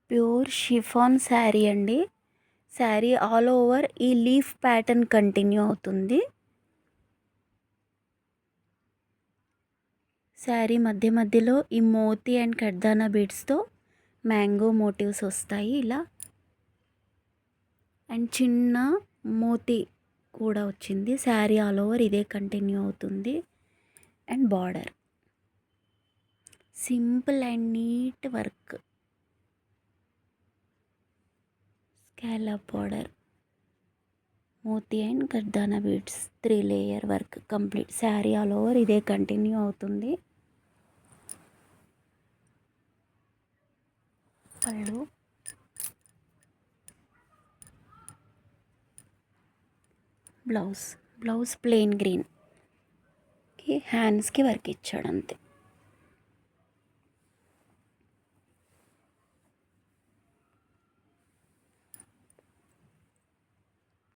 Pure chiffon sari అండి. Sari all over ఈ leaf pattern continue అవుతుంది. శారీ మధ్య మధ్యలో ఈ మోతీ అండ్ కడ్దానా బీడ్స్తో మ్యాంగో మోటివ్స్ వస్తాయి ఇలా. అండ్ చిన్న మోతీ కూడా వచ్చింది. శారీ ఆల్ ఓవర్ ఇదే కంటిన్యూ అవుతుంది. And border simple and neat work, scallop border, మోతీ అండ్ కడ్దానా beads, 3 layer work complete. Sari all over ఇదే కంటిన్యూ అవుతుంది. పళ్ళు, బ్లౌజ్ ప్లెయిన్ గ్రీన్, హ్యాండ్స్కి వర్క్ ఇచ్చాడు అంతే.